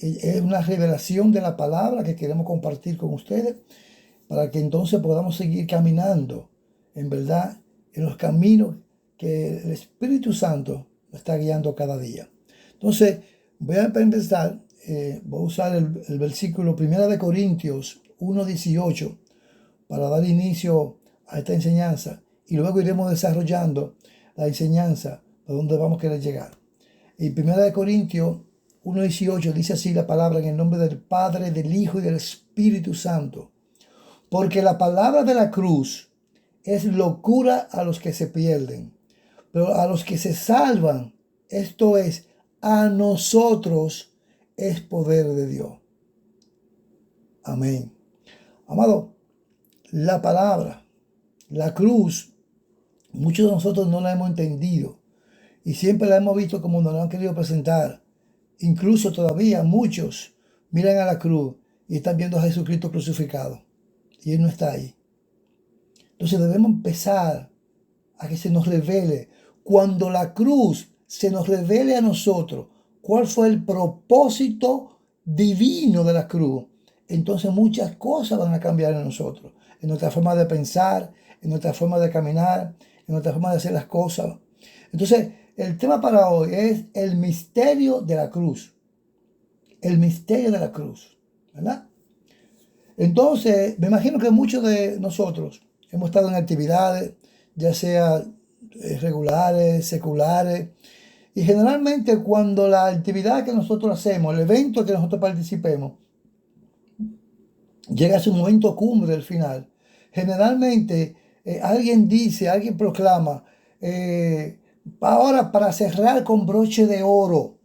Es una revelación de la palabra que queremos compartir con ustedes para que entonces podamos seguir caminando en verdad en los caminos que el Espíritu Santo nos está guiando cada día. Entonces, voy a empezar, voy a usar el versículo 1 Corintios 1:18 para dar inicio a esta enseñanza y luego iremos desarrollando la enseñanza a donde vamos a querer llegar. En 1 Corintios 1:18 dice así la palabra: en el nombre del Padre, del Hijo y del Espíritu Santo. Porque la palabra de la cruz es locura a los que se pierden, pero a los que se salvan, esto es, a nosotros, es poder de Dios. Amén. Amado, la palabra, la cruz, muchos de nosotros no la hemos entendido y siempre la hemos visto como nos la han querido presentar. Incluso todavía muchos miran a la cruz y están viendo a Jesucristo crucificado y Él no está ahí. Entonces debemos empezar a que se nos revele, cuando la cruz se nos revele a nosotros cuál fue el propósito divino de la cruz. Entonces muchas cosas van a cambiar en nosotros, en nuestra forma de pensar, en nuestra forma de caminar, en nuestra forma de hacer las cosas. Entonces el tema para hoy es el misterio de la cruz. El misterio de la cruz, ¿verdad? Entonces, me imagino que muchos de nosotros hemos estado en actividades, ya sea regulares, seculares, y generalmente cuando la actividad que nosotros hacemos, el evento que nosotros participemos, llega a su momento cumbre del final, generalmente alguien dice, alguien proclama, ahora para cerrar con broche de oro,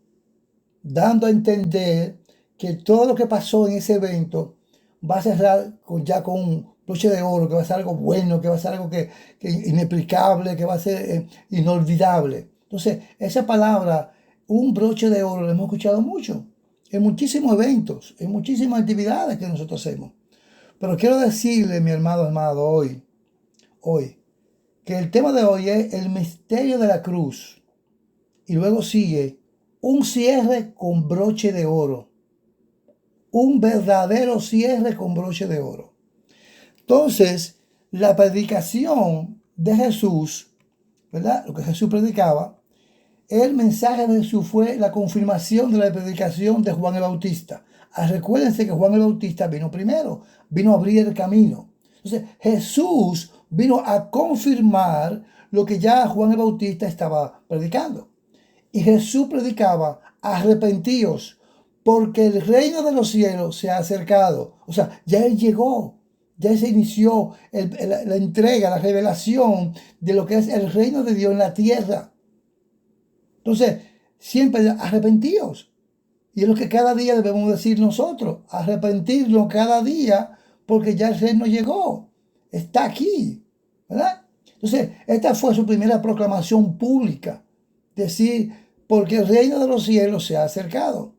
dando a entender que todo lo que pasó en ese evento va a cerrar ya con un broche de oro, que va a ser algo bueno, que va a ser algo que inexplicable, que va a ser inolvidable. Entonces, esa palabra, un broche de oro, la hemos escuchado mucho en muchísimos eventos, en muchísimas actividades que nosotros hacemos. Pero quiero decirle, mi hermano amado, hoy, que el tema de hoy es el misterio de la cruz. Y luego sigue un cierre con broche de oro. Un verdadero cierre con broche de oro. Entonces, la predicación de Jesús, ¿verdad? Lo que Jesús predicaba, el mensaje de Jesús fue la confirmación de la predicación de Juan el Bautista. Recuérdense que Juan el Bautista vino primero, vino a abrir el camino. Entonces, Jesús vino a confirmar lo que ya Juan el Bautista estaba predicando. Y Jesús predicaba: arrepentíos, porque el reino de los cielos se ha acercado. O sea, ya Él llegó, ya se inició la entrega, la revelación de lo que es el reino de Dios en la tierra. Entonces, siempre arrepentíos. Y es lo que cada día debemos decir nosotros: arrepentirnos cada día, porque ya el reino llegó, está aquí, ¿verdad? Entonces, esta fue su primera proclamación pública, decir, porque el reino de los cielos se ha acercado.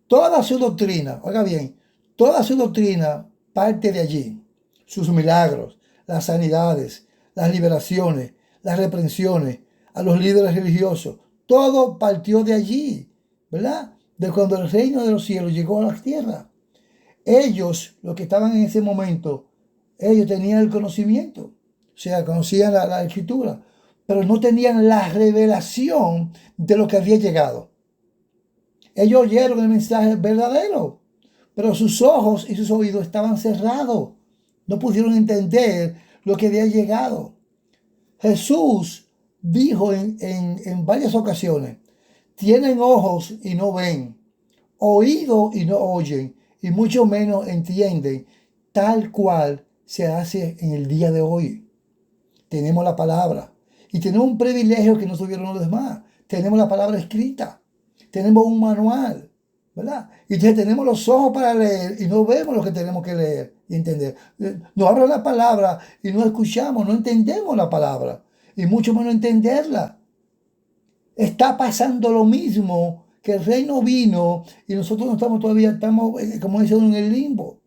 Toda su doctrina, oiga bien, toda su doctrina parte de allí. Sus milagros, las sanidades, las liberaciones, las reprensiones a los líderes religiosos, todo partió de allí, ¿verdad? De cuando el reino de los cielos llegó a la tierra. Ellos, los que estaban en ese momento, ellos tenían el conocimiento, o sea, conocían la escritura, pero no tenían la revelación de lo que había llegado. Ellos oyeron el mensaje verdadero, pero sus ojos y sus oídos estaban cerrados. No pudieron entender lo que había llegado. Jesús dijo en varias ocasiones: tienen ojos y no ven, oídos y no oyen, y mucho menos entienden, tal cual se hace en el día de hoy. Tenemos la palabra y tenemos un privilegio que no tuvieron los demás. Tenemos la palabra escrita, tenemos un manual, ¿verdad? Y entonces tenemos los ojos para leer y no vemos lo que tenemos que leer y entender. Nos hablan la palabra y no escuchamos, no entendemos la palabra y mucho menos entenderla. Está pasando lo mismo, que el reino vino y nosotros no estamos todavía, como dicen, en el limbo.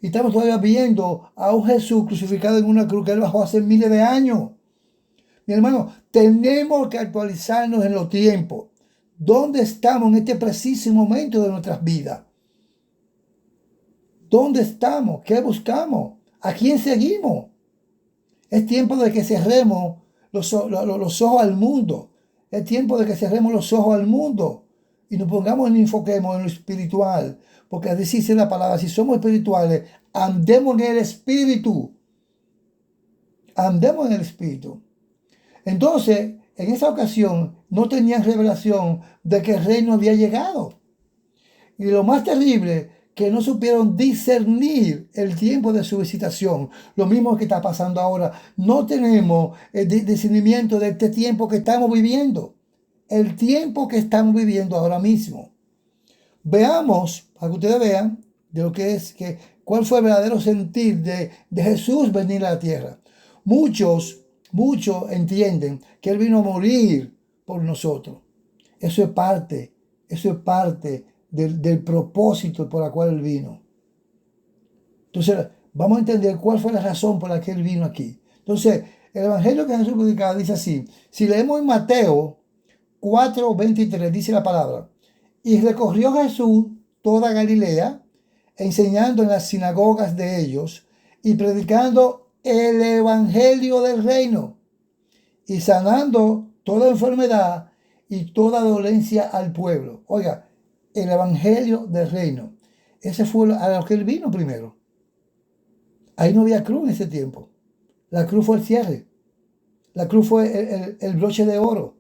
Y estamos todavía viendo a un Jesús crucificado en una cruz que Él bajó hace miles de años. Mi hermano, tenemos que actualizarnos en los tiempos. ¿Dónde estamos en este preciso momento de nuestras vidas? ¿Dónde estamos? ¿Qué buscamos? ¿A quién seguimos? Es tiempo de que cerremos los ojos al mundo. Es tiempo de que cerremos los ojos al mundo y nos pongamos y nos enfoquemos en lo espiritual. Porque así dice la palabra, si somos espirituales, andemos en el espíritu. Andemos en el espíritu. Entonces, en esa ocasión, no tenían revelación de que el reino había llegado. Y lo más terrible, que no supieron discernir el tiempo de su visitación. Lo mismo que está pasando ahora. No tenemos el discernimiento de este tiempo que estamos viviendo. El tiempo que estamos viviendo ahora mismo. Veamos, para que ustedes vean, de lo que es, cuál fue el verdadero sentir de Jesús venir a la tierra. Muchos entienden que Él vino a morir por nosotros. Eso es parte del propósito por la cual Él vino. Entonces, vamos a entender cuál fue la razón por la que Él vino aquí. Entonces, el Evangelio que Jesús predicaba dice así. Si leemos en Mateo 4:23, dice la palabra. Y recorrió Jesús toda Galilea, enseñando en las sinagogas de ellos y predicando el Evangelio del reino y sanando toda enfermedad y toda dolencia al pueblo. Oiga, el Evangelio del reino. Ese fue a lo que Él vino primero. Ahí no había cruz en ese tiempo. La cruz fue el cierre. La cruz fue el broche de oro.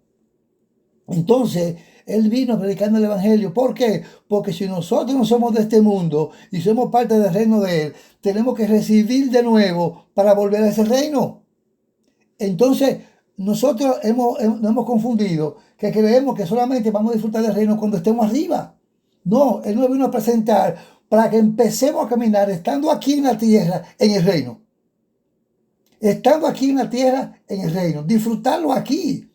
Entonces, Él vino predicando el Evangelio. ¿Por qué? Porque si nosotros no somos de este mundo y somos parte del reino de Él, tenemos que recibir de nuevo para volver a ese reino. Entonces, nosotros nos hemos confundido que creemos que solamente vamos a disfrutar del reino cuando estemos arriba. No, Él nos vino a presentar para que empecemos a caminar estando aquí en la tierra, en el reino. Estando aquí en la tierra, en el reino. Disfrutarlo aquí.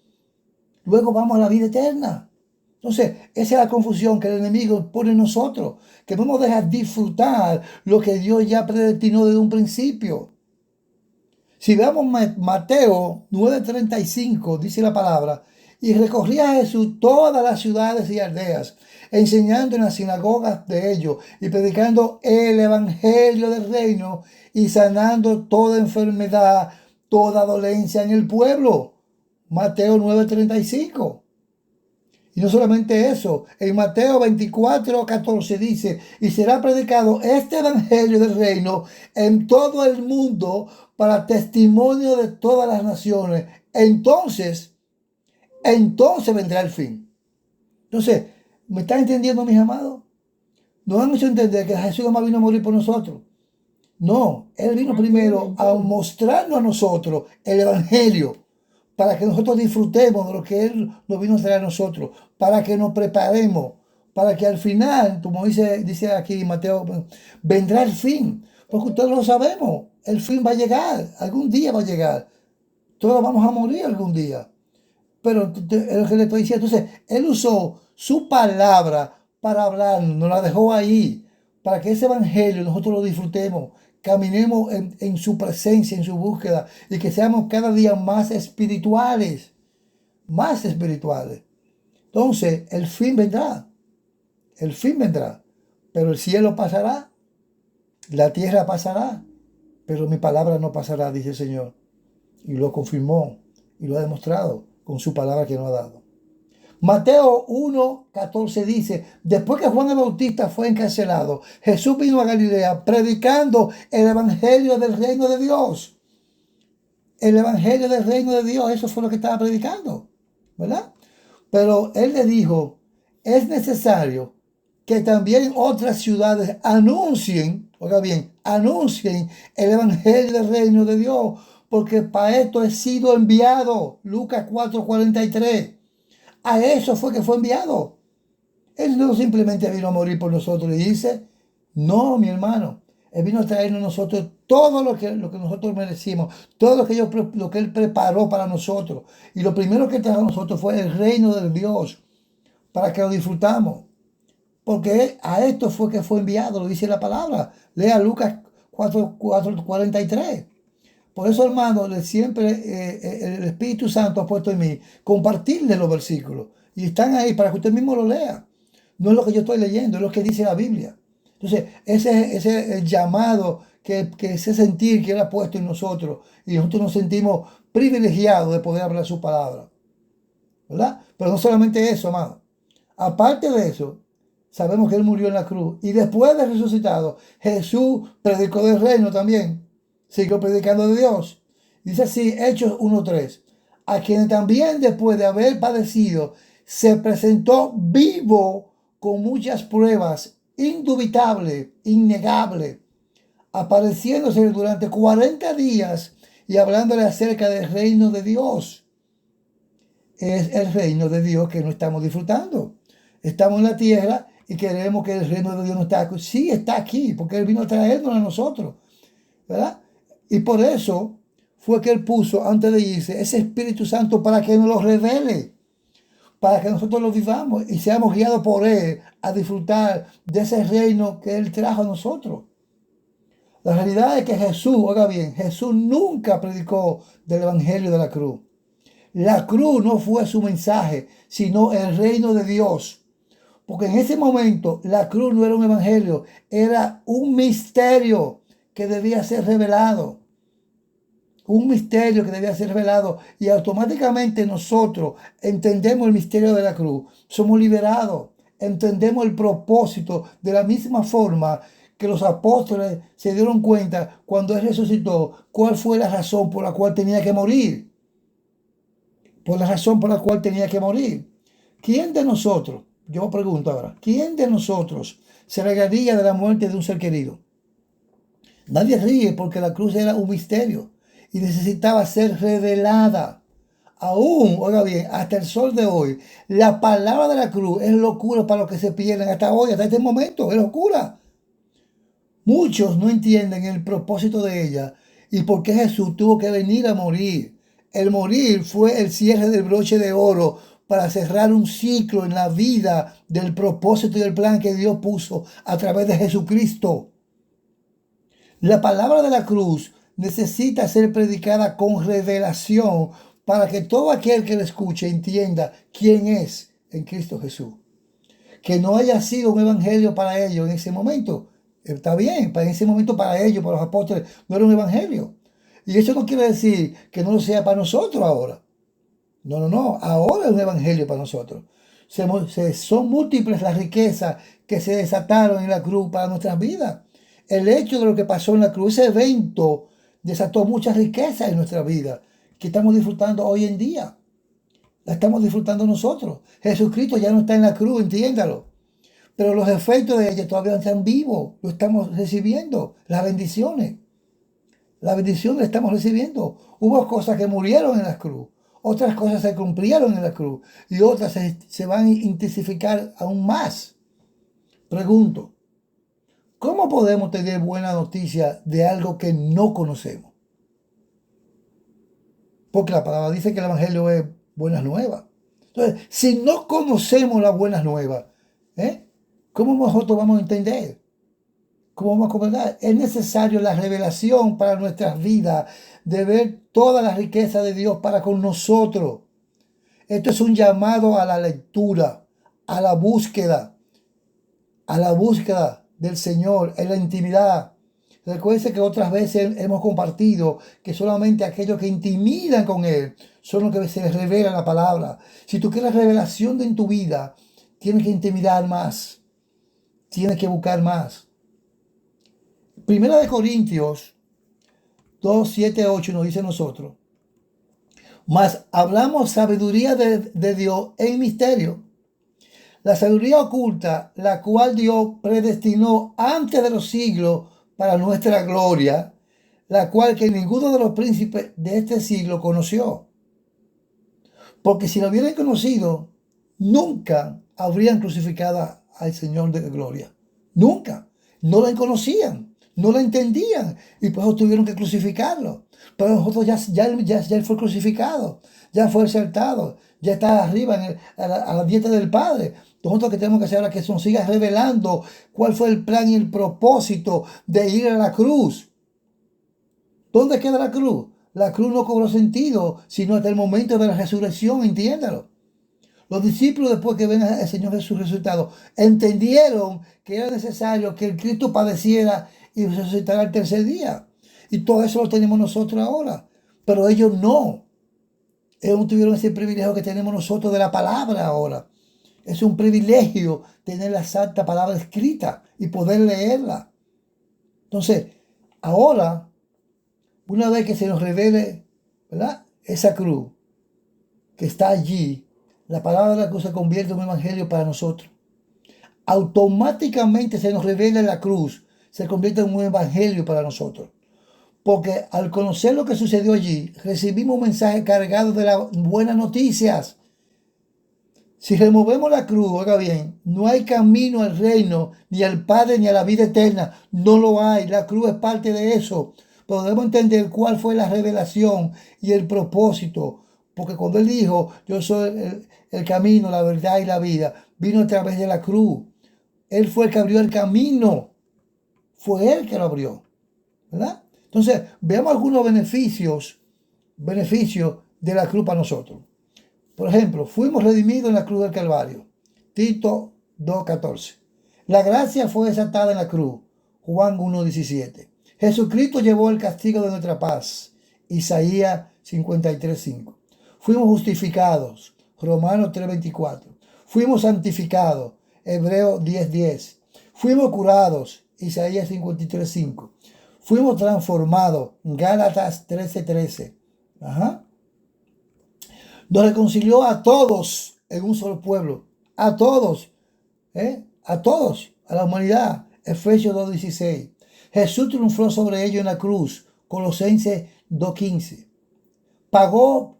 Luego vamos a la vida eterna. Entonces, esa es la confusión que el enemigo pone en nosotros. Que no nos deja disfrutar lo que Dios ya predestinó desde un principio. Si veamos Mateo 9:35, dice la palabra, y recorría Jesús todas las ciudades y aldeas, enseñando en las sinagogas de ellos y predicando el evangelio del reino y sanando toda enfermedad, toda dolencia en el pueblo. Mateo 9:35. Y no solamente eso, en Mateo 24:14 dice, y será predicado este evangelio del reino en todo el mundo para testimonio de todas las naciones. Entonces vendrá el fin. Entonces, ¿me están entendiendo, mis amados? Nos han hecho entender que Jesús no vino a morir por nosotros. No, Él vino primero a mostrarnos a nosotros el evangelio, para que nosotros disfrutemos de lo que Él nos vino a traer a nosotros, para que nos preparemos, para que al final, como dice aquí Mateo, vendrá el fin, porque ustedes lo sabemos, el fin va a llegar, algún día va a llegar, todos vamos a morir algún día, pero es lo que le estoy diciendo. Entonces, Él usó su palabra para hablar, nos la dejó ahí, para que ese evangelio nosotros lo disfrutemos, caminemos en su presencia, en su búsqueda, y que seamos cada día más espirituales, más espirituales. Entonces, el fin vendrá, pero el cielo pasará, la tierra pasará, pero mi palabra no pasará, dice el Señor. Y lo confirmó y lo ha demostrado con su palabra que nos ha dado. Mateo 1:14 dice, después que Juan el Bautista fue encarcelado, Jesús vino a Galilea predicando el evangelio del reino de Dios. El evangelio del reino de Dios, eso fue lo que estaba predicando, ¿verdad? Pero Él le dijo, es necesario que también otras ciudades anuncien, oiga bien, anuncien el evangelio del reino de Dios, porque para esto he sido enviado. Lucas 4:43. A eso fue que fue enviado. Él no simplemente vino a morir por nosotros y dice, no, mi hermano, Él vino a traernos a nosotros todo lo que nosotros merecimos, todo lo que Él preparó para nosotros. Y lo primero que trajo a nosotros fue el reino de Dios, para que lo disfrutamos. Porque a esto fue que fue enviado, lo dice la palabra. Lea Lucas 4:43. Por eso, hermano, siempre el Espíritu Santo ha puesto en mí compartirle los versículos. Y están ahí para que usted mismo lo lea. No es lo que yo estoy leyendo, es lo que dice la Biblia. Entonces, ese es el llamado que ese sentir que Él ha puesto en nosotros. Y nosotros nos sentimos privilegiados de poder hablar su palabra. ¿Verdad? Pero no solamente eso, amado. Aparte de eso, sabemos que Él murió en la cruz. Y después de resucitado, Jesús predicó del reino también. Siguió predicando de Dios. Dice así, Hechos 1:3. A quien también después de haber padecido, se presentó vivo con muchas pruebas, indubitable, innegable, apareciéndose durante 40 días y hablándole acerca del reino de Dios. Es el reino de Dios que no estamos disfrutando. Estamos en la tierra y queremos que el reino de Dios no está aquí. Sí, está aquí, porque Él vino a traernos a nosotros, ¿verdad? Y por eso fue que Él puso, antes de irse, ese Espíritu Santo para que nos lo revele, para que nosotros lo vivamos y seamos guiados por Él a disfrutar de ese reino que Él trajo a nosotros. La realidad es que Jesús, oiga bien, Jesús nunca predicó del Evangelio de la cruz. La cruz no fue su mensaje, sino el reino de Dios. Porque en ese momento la cruz no era un evangelio, era un misterio que debía ser revelado. Un misterio que debía ser revelado. Y automáticamente nosotros entendemos el misterio de la cruz. Somos liberados. Entendemos el propósito de la misma forma que los apóstoles se dieron cuenta cuando Él resucitó, cuál fue la razón por la cual tenía que morir. Por la razón por la cual tenía que morir. ¿Quién de nosotros, yo me pregunto ahora, quién de nosotros se regaría de la muerte de un ser querido? Nadie ríe porque la cruz era un misterio y necesitaba ser revelada. Aún, oiga bien, hasta el sol de hoy, la palabra de la cruz es locura para los que se pierden hasta hoy, hasta este momento, es locura. Muchos no entienden el propósito de ella y por qué Jesús tuvo que venir a morir. El morir fue el cierre del broche de oro para cerrar un ciclo en la vida del propósito y del plan que Dios puso a través de Jesucristo. La palabra de la cruz necesita ser predicada con revelación para que todo aquel que la escuche entienda quién es en Cristo Jesús. Que no haya sido un evangelio para ellos en ese momento. Está bien, en ese momento para ellos, para los apóstoles, no era un evangelio. Y eso no quiere decir que no lo sea para nosotros ahora. No, ahora es un evangelio para nosotros. Son múltiples las riquezas que se desataron en la cruz para nuestras vidas. El hecho de lo que pasó en la cruz, ese evento desató muchas riquezas en nuestra vida que estamos disfrutando hoy en día. La estamos disfrutando nosotros. Jesucristo ya no está en la cruz, entiéndalo. Pero los efectos de ella todavía están vivos. Lo estamos recibiendo. Las bendiciones. Las bendiciones las estamos recibiendo. Hubo cosas que murieron en la cruz. Otras cosas se cumplieron en la cruz. Y otras se van a intensificar aún más. Pregunto, ¿cómo podemos tener buena noticia de algo que no conocemos? Porque la palabra dice que el evangelio es buenas nuevas. Entonces, si no conocemos las buenas nuevas, ¿cómo nosotros vamos a entender? ¿Cómo vamos a comprender? Es necesario la revelación para nuestras vidas de ver toda la riqueza de Dios para con nosotros. Esto es un llamado a la lectura, a la búsqueda del Señor en la intimidad. Recuerden que otras veces hemos compartido que solamente aquellos que intimidan con Él son los que se les revela la palabra. Si tú quieres revelación en tu vida, tienes que intimidar más. Tienes que buscar más. Primera de Corintios 2, 7, 8 nos dice nosotros. Mas hablamos sabiduría de Dios en misterio. La sabiduría oculta, la cual Dios predestinó antes de los siglos para nuestra gloria, la cual que ninguno de los príncipes de este siglo conoció. Porque si lo hubieran conocido, nunca habrían crucificado al Señor de gloria. Nunca. No lo conocían, no lo entendían y por eso tuvieron que crucificarlo. Pero nosotros ya él fue crucificado, ya fue exaltado, ya está arriba a la dieta del Padre. Nosotros que tenemos que hacer ahora que nos siga revelando cuál fue el plan y el propósito de ir a la cruz. ¿Dónde queda la cruz? La cruz no cobró sentido, sino hasta el momento de la resurrección, entiéndalo. Los discípulos, después que ven al Señor Jesús resucitado, entendieron que era necesario que el Cristo padeciera y resucitara el tercer día. Y todo eso lo tenemos nosotros ahora. Pero ellos no. Ellos no tuvieron ese privilegio que tenemos nosotros de la palabra ahora. Es un privilegio tener la santa palabra escrita y poder leerla. Entonces, ahora, una vez que se nos revele, ¿verdad?, esa cruz que está allí, la palabra de la cruz se convierte en un evangelio para nosotros. Automáticamente se nos revela la cruz, se convierte en un evangelio para nosotros. Porque al conocer lo que sucedió allí, recibimos un mensaje cargado de las buenas noticias. Si removemos la cruz, oiga bien, no hay camino al reino, ni al Padre, ni a la vida eterna. No lo hay. La cruz es parte de eso. Pero debemos entender cuál fue la revelación y el propósito. Porque cuando Él dijo, yo soy el camino, la verdad y la vida, vino a través de la cruz. Él fue el que abrió el camino. Fue Él que lo abrió, ¿verdad? Entonces, veamos algunos beneficios de la cruz para nosotros. Por ejemplo, fuimos redimidos en la cruz del Calvario. Tito 2:14. La gracia fue desatada en la cruz. Juan 1:17. Jesucristo llevó el castigo de nuestra paz. Isaías 53:5. Fuimos justificados. Romanos 3:24. Fuimos santificados. Hebreos 10:10. Fuimos curados. Isaías 53:5. Fuimos transformados. Gálatas 13:13. Ajá. Nos reconcilió a todos en un solo pueblo. A todos. A todos. A la humanidad. Efesios 2:16. Jesús triunfó sobre ellos en la cruz. Colosenses 2:15. Pagado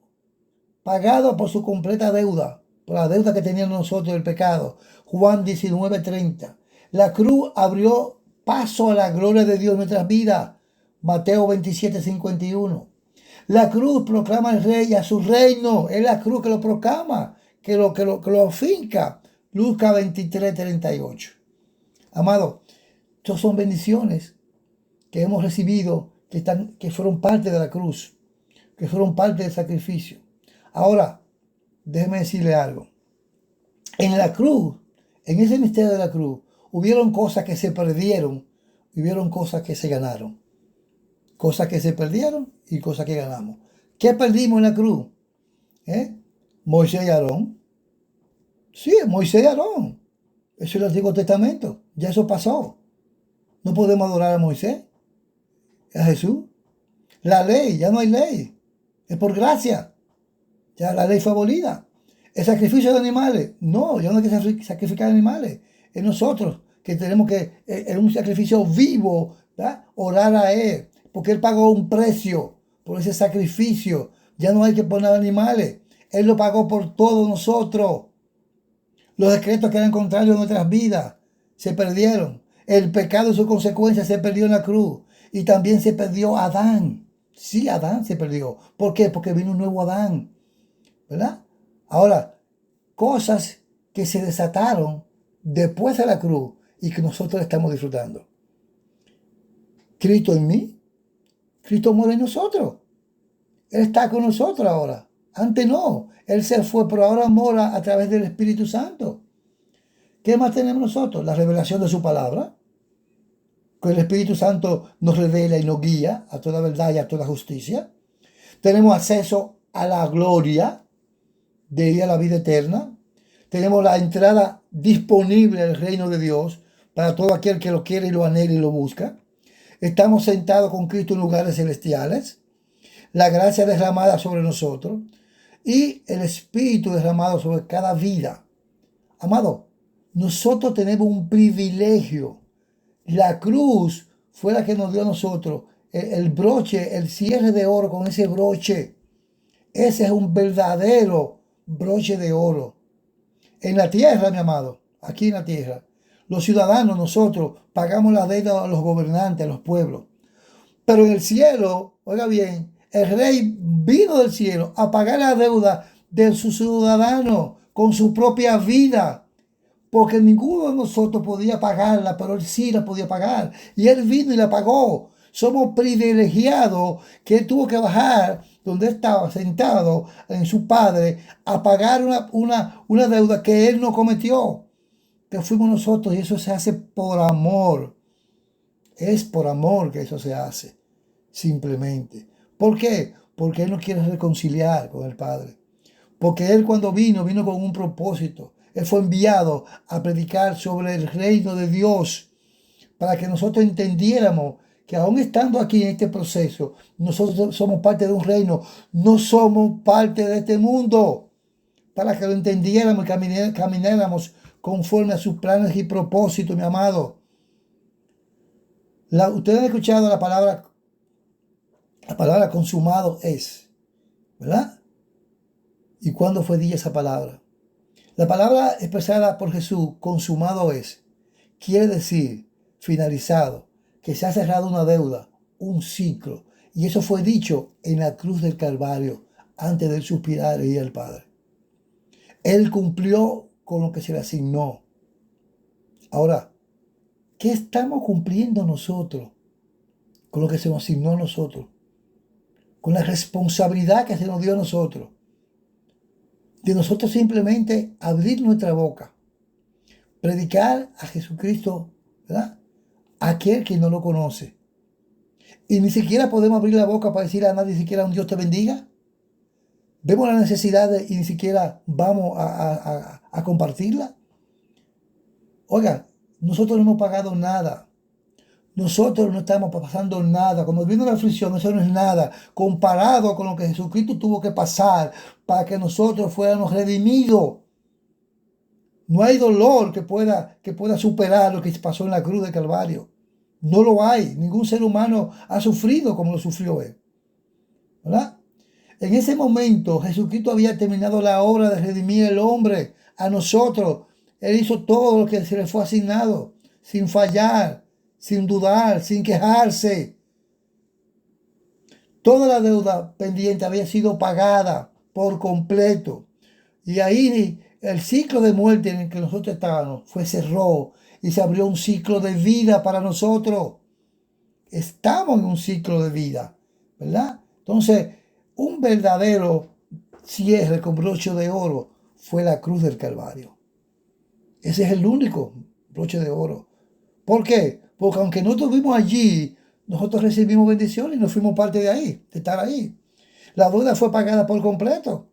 por su completa deuda. Por la deuda que teníamos nosotros del pecado. Juan 19:30. La cruz abrió paso a la gloria de Dios en nuestras vidas. Mateo 27:51. La cruz proclama al rey a su reino. Es la cruz que lo proclama, que lo finca. Lucas 23:38. Amado, estas son bendiciones que hemos recibido, que fueron parte de la cruz, que fueron parte del sacrificio. Ahora, déjeme decirle algo. En la cruz, en ese misterio de la cruz, hubieron cosas que se perdieron, hubieron cosas que se ganaron. Cosas que se perdieron y cosas que ganamos. ¿Qué perdimos en la cruz? Moisés y Aarón. Sí, Moisés y Aarón. Eso es el Antiguo Testamento. Ya eso pasó. No podemos adorar a Moisés, a Jesús. La ley, ya no hay ley. Es por gracia. Ya la ley fue abolida. El sacrificio de animales. No, ya no hay que sacrificar animales. Es nosotros que tenemos que, en un sacrificio vivo, ¿verdad?, orar a Él. Porque Él pagó un precio por ese sacrificio. Ya no hay que poner animales. Él lo pagó por todos nosotros. Los decretos que eran contrarios a nuestras vidas se perdieron. El pecado y sus consecuencias se perdió en la cruz. Y también se perdió Adán. Sí, Adán se perdió. ¿Por qué? Porque vino un nuevo Adán, ¿verdad? Ahora, cosas que se desataron después de la cruz y que nosotros estamos disfrutando. Cristo en mí. Cristo muere en nosotros. Él está con nosotros ahora. Antes no. Él se fue, pero ahora mora a través del Espíritu Santo. ¿Qué más tenemos nosotros? La revelación de su palabra. Que el Espíritu Santo nos revela y nos guía a toda verdad y a toda justicia. Tenemos acceso a la gloria de ir a la vida eterna. Tenemos la entrada disponible al reino de Dios para todo aquel que lo quiere y lo anhela y lo busca. Estamos sentados con Cristo en lugares celestiales. La gracia derramada sobre nosotros y el Espíritu derramado sobre cada vida. Amado, nosotros tenemos un privilegio. La cruz fue la que nos dio a nosotros el broche, el cierre de oro con ese broche. Ese es un verdadero broche de oro. En la tierra, mi amado, aquí en la tierra, los ciudadanos, nosotros, pagamos la deuda a los gobernantes, a los pueblos. Pero en el cielo, oiga bien, el rey vino del cielo a pagar la deuda de sus ciudadanos con su propia vida. Porque ninguno de nosotros podía pagarla, pero él sí la podía pagar. Y él vino y la pagó. Somos privilegiados que Él tuvo que bajar donde estaba sentado en su Padre a pagar una deuda que Él no cometió, que fuimos nosotros, y eso se hace por amor. Es por amor que eso se hace, simplemente. ¿Por qué? Porque Él nos quiere reconciliar con el Padre. Porque Él cuando vino con un propósito. Él fue enviado a predicar sobre el reino de Dios para que nosotros entendiéramos que aún estando aquí en este proceso, nosotros somos parte de un reino, no somos parte de este mundo, para que lo entendiéramos y camináramos conforme a sus planes y propósitos, mi amado. Ustedes han escuchado la palabra consumado es, ¿verdad? ¿Y cuándo fue dicha esa palabra? La palabra expresada por Jesús, consumado es, quiere decir finalizado, que se ha cerrado una deuda, un ciclo. Y eso fue dicho en la cruz del Calvario, antes de suspirar y ir al Padre. Él cumplió con lo que se le asignó. Ahora, ¿qué estamos cumpliendo nosotros con lo que se nos asignó a nosotros? Con la responsabilidad que se nos dio a nosotros. De nosotros simplemente abrir nuestra boca, predicar a Jesucristo, ¿verdad? Aquel que no lo conoce. Y ni siquiera podemos abrir la boca para decir a nadie siquiera un Dios te bendiga. Vemos la necesidad y ni siquiera vamos a compartirla. Oiga, nosotros no hemos pagado nada. Nosotros no estamos pasando nada. Cuando viene la aflicción, eso no es nada comparado con lo que Jesucristo tuvo que pasar para que nosotros fuéramos redimidos. No hay dolor que pueda superar lo que pasó en la cruz de Calvario. No lo hay. Ningún ser humano ha sufrido como lo sufrió Él. ¿Verdad? En ese momento Jesucristo había terminado la obra de redimir al hombre, a nosotros. Él hizo todo lo que se le fue asignado, sin fallar, sin dudar, sin quejarse. Toda la deuda pendiente había sido pagada por completo. Y ahí el ciclo de muerte en el que nosotros estábamos cerró y se abrió un ciclo de vida para nosotros. Estamos en un ciclo de vida, ¿verdad? Entonces, un verdadero cierre con broche de oro fue la cruz del Calvario. Ese es el único broche de oro. ¿Por qué? Porque aunque no estuvimos allí, nosotros recibimos bendiciones y nos fuimos parte de ahí, de estar ahí. La deuda fue pagada por completo.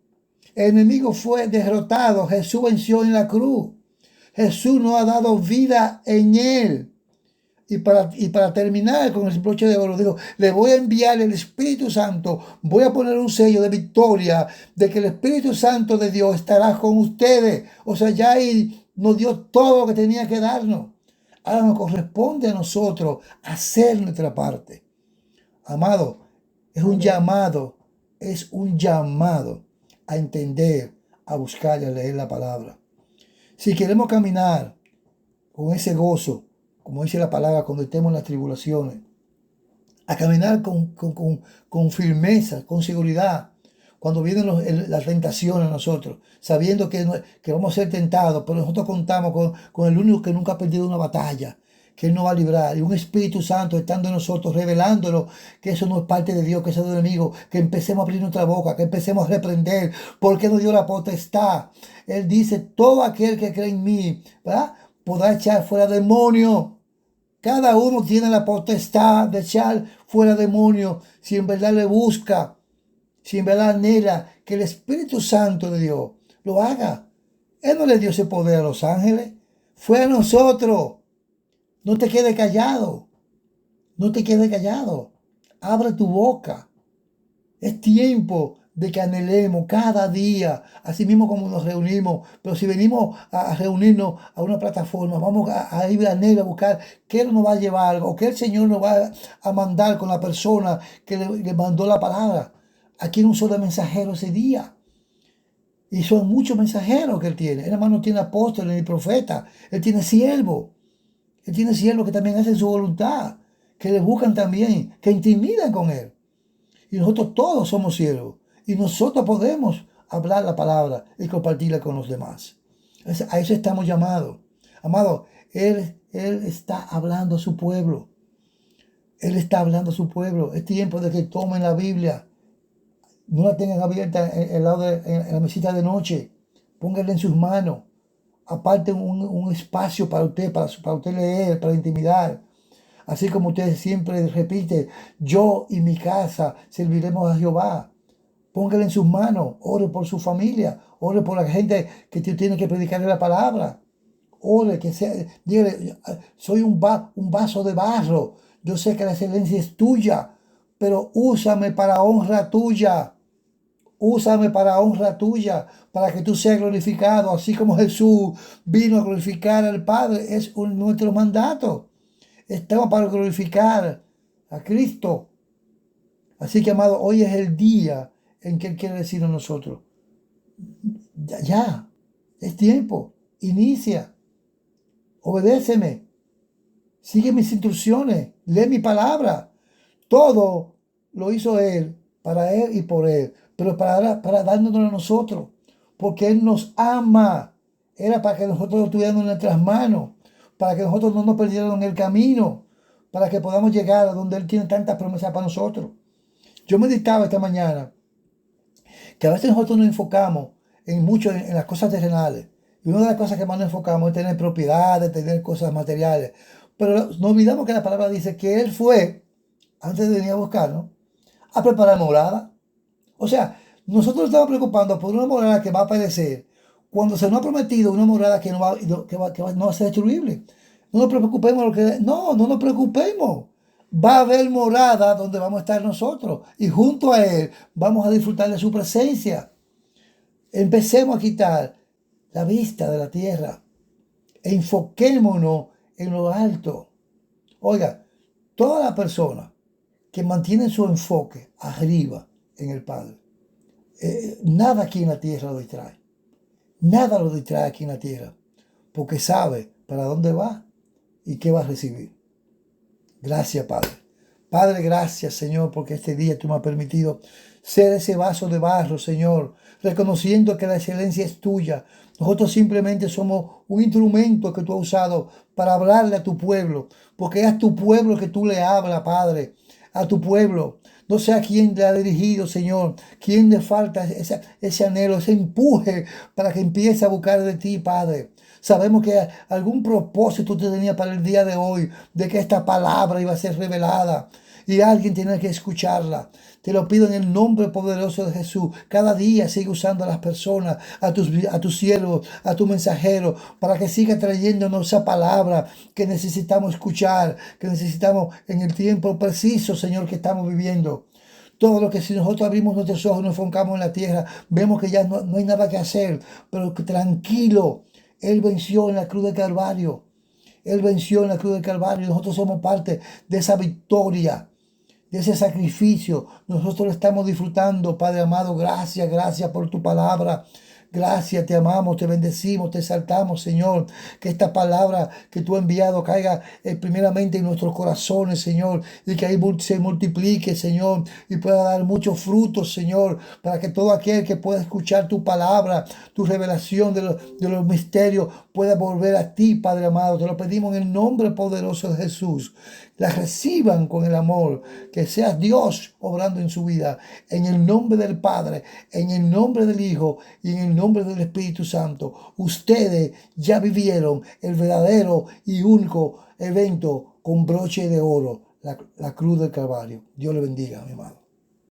El enemigo fue derrotado. Jesús venció en la cruz. Jesús nos ha dado vida en él. Y para terminar con el broche de oro, digo, le voy a enviar el Espíritu Santo. Voy a poner un sello de victoria de que el Espíritu Santo de Dios estará con ustedes. O sea, ya ahí nos dio todo lo que tenía que darnos. Ahora nos corresponde a nosotros hacer nuestra parte. Amado, es un llamado a entender, a buscar y a leer la palabra. Si queremos caminar con ese gozo, como dice la palabra, cuando estemos en las tribulaciones, a caminar con firmeza, con seguridad, cuando vienen las tentaciones a nosotros, sabiendo que vamos a ser tentados, pero nosotros contamos con el único que nunca ha perdido una batalla, que Él nos va a librar, y un Espíritu Santo estando en nosotros, revelándonos que eso no es parte de Dios, que eso es del enemigo, que empecemos a abrir nuestra boca, que empecemos a reprender, porque nos dio la potestad. Él dice, todo aquel que cree en mí, ¿verdad?, podrá echar fuera demonios. Cada uno tiene la potestad de echar fuera demonios si en verdad le busca, si en verdad anhela que el Espíritu Santo de Dios lo haga. Él no le dio ese poder a los ángeles, fue a nosotros. No te quedes callado, no te quedes callado. Abre tu boca. Es tiempo de que anhelemos cada día, así mismo como nos reunimos. Pero si venimos a reunirnos a una plataforma, vamos a ir a anhelo a buscar qué nos va a llevar o qué el Señor nos va a mandar con la persona que le mandó la palabra. Aquí no un solo mensajero ese día. Y son muchos mensajeros que Él tiene. Él además no tiene apóstoles ni profetas. Él tiene siervos. Él tiene siervos que también hacen su voluntad, que le buscan también, que intimidan con Él. Y nosotros todos somos siervos. Y nosotros podemos hablar la palabra y compartirla con los demás. A eso estamos llamados. Amado, Él está hablando a su pueblo. Él está hablando a su pueblo. Es tiempo de que tomen la Biblia. No la tengan abierta en la mesita de noche. Pónganla en sus manos. Aparte un espacio para usted, para usted leer, para intimidar. Así como usted siempre repite, yo y mi casa serviremos a Jehová. Póngale en sus manos, ore por su familia, ore por la gente que tiene que predicarle la palabra. Ore, que sea, dígale, soy un vaso de barro. Yo sé que la excelencia es tuya, pero úsame para honra tuya. Úsame para honra tuya, para que tú seas glorificado, así como Jesús vino a glorificar al Padre. Es nuestro mandato. Estamos para glorificar a Cristo. Así que, amado, hoy es el día en que Él quiere decirnos a nosotros, ya, ya, es tiempo, inicia, obedéceme, sigue mis instrucciones, lee mi palabra. Todo lo hizo Él, para Él y por Él, pero para dárnoslo a nosotros, porque Él nos ama. Era para que nosotros lo tuviéramos en nuestras manos, para que nosotros no nos perdiéramos en el camino, para que podamos llegar a donde Él tiene tantas promesas para nosotros. Yo meditaba esta mañana que a veces nosotros nos enfocamos en mucho en las cosas terrenales. Y una de las cosas que más nos enfocamos es tener propiedades, tener cosas materiales. Pero no olvidamos que la palabra dice que Él fue, antes de venir a buscarnos, a preparar morada. O sea, nosotros nos estamos preocupando por una morada que va a perecer cuando se nos ha prometido una morada que no va a ser destruible. No nos preocupemos no nos preocupemos. Va a haber morada donde vamos a estar nosotros y junto a Él vamos a disfrutar de su presencia. Empecemos a quitar la vista de la tierra e enfoquémonos en lo alto. Oiga, toda la persona que mantiene su enfoque arriba en el Padre, nada aquí en la tierra lo distrae. Nada lo distrae aquí en la tierra, porque sabe para dónde va y qué va a recibir. Gracias, Padre. Padre, gracias, Señor, porque este día tú me has permitido ser ese vaso de barro, Señor, reconociendo que la excelencia es tuya. Nosotros simplemente somos un instrumento que tú has usado para hablarle a tu pueblo, porque es a tu pueblo que tú le hablas, Padre, a tu pueblo. No sé a quién le ha dirigido, Señor, quién le falta ese anhelo, ese empuje para que empiece a buscar de ti, Padre. Sabemos que algún propósito te tenía para el día de hoy, de que esta palabra iba a ser revelada y alguien tiene que escucharla. Te lo pido en el nombre poderoso de Jesús. Cada día sigue usando a las personas, a tus siervos, a tu mensajero, para que siga trayéndonos esa palabra que necesitamos escuchar, que necesitamos en el tiempo preciso, Señor, que estamos viviendo. Todo lo que si nosotros abrimos nuestros ojos, nos enfocamos en la tierra, vemos que ya no hay nada que hacer, pero que tranquilo, Él venció en la cruz del Calvario. Él venció en la cruz del Calvario y nosotros somos parte de esa victoria, de ese sacrificio. Nosotros lo estamos disfrutando, Padre amado. Gracias, gracias por tu palabra. Gracias, te amamos, te bendecimos, te exaltamos, Señor. Que esta palabra que tú has enviado caiga primeramente en nuestros corazones, Señor, y que ahí se multiplique, Señor, y pueda dar muchos frutos, Señor, para que todo aquel que pueda escuchar tu palabra, tu revelación de los misterios, pueda volver a ti, Padre amado. Te lo pedimos en el nombre poderoso de Jesús. La reciban con el amor, que seas Dios obrando en su vida, en el nombre del Padre, en el nombre del Hijo y en el nombre del Espíritu Santo. Ustedes ya vivieron el verdadero y único evento con broche de oro, la cruz del Calvario. Dios le bendiga, mi amado.